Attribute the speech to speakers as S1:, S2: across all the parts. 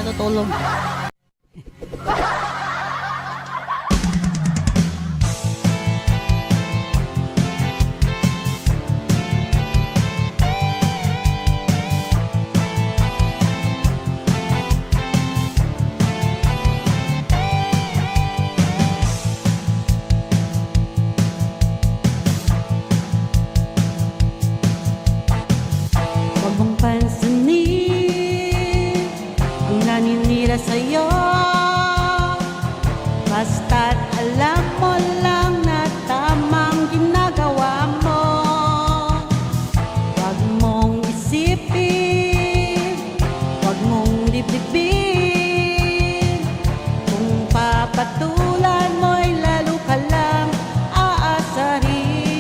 S1: natutulog.
S2: Sa'yo, basta't alam mo lang na tamang ginagawa mo. Huwag mong isipin, huwag mong dibdibin. Kung papatulan mo'y lalo ka lang aasarin.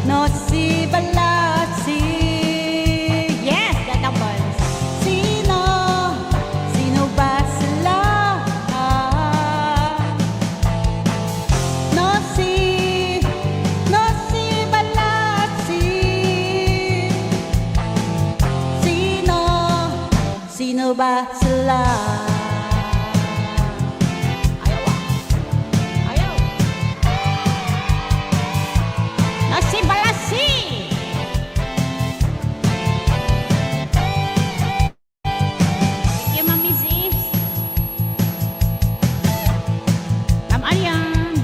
S2: No si balasi. Sino ba sila?
S1: Ayaw. Nasi balasi. Thank you, Mami Z. Tama yan.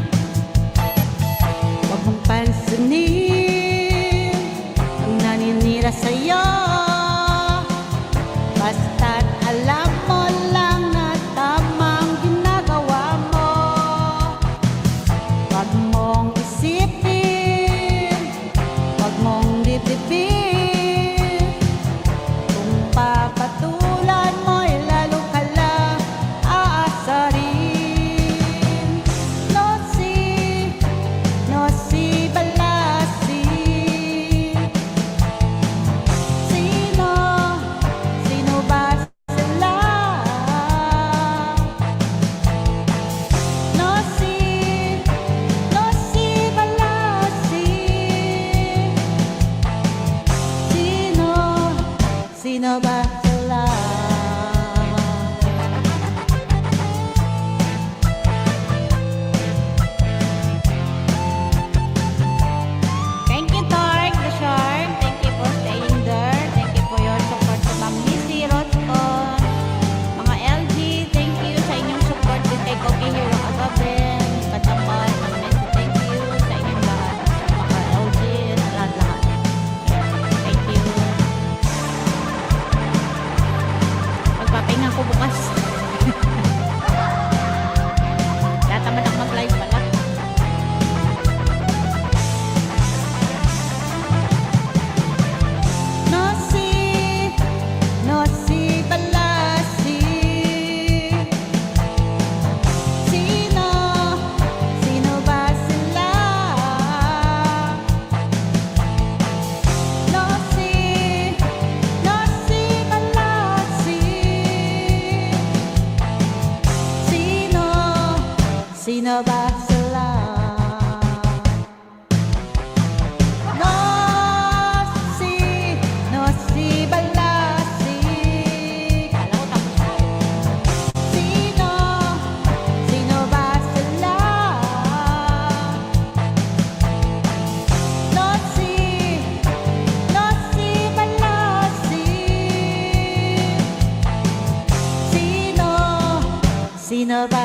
S2: Huwag mong pansinin ang naninira sa'yo. Basta't alam mo lang na tamang ginagawa mo. Huwag mong isipin, huwag mong dibdibin. Kung papatulan mo'y lalo ka lang aasarin. No si balasi. Sino ba sila? No si balasi. Sino ba sila?
S1: Thank you, Tark, the shark. Thank you for staying there. Thank you for your support sa Ma'am Lizzy, Rotcon, mga LG. Thank you sa inyong support with kay Cookie Hero Agabin, Katapat, Ma'am Messi. Thank you sa inyong lahat. Sa mga LG, sa lahat-lahat. Thank you. Magpapahinga ko bukas. Tatamad ako mag-live pala.
S2: No si balasi. Sino ba sila? No si balasi. Sino ba sila? No si balasi.
S1: Kala ko tapos na.
S2: Sino ba sila? No si balasi. Sino ba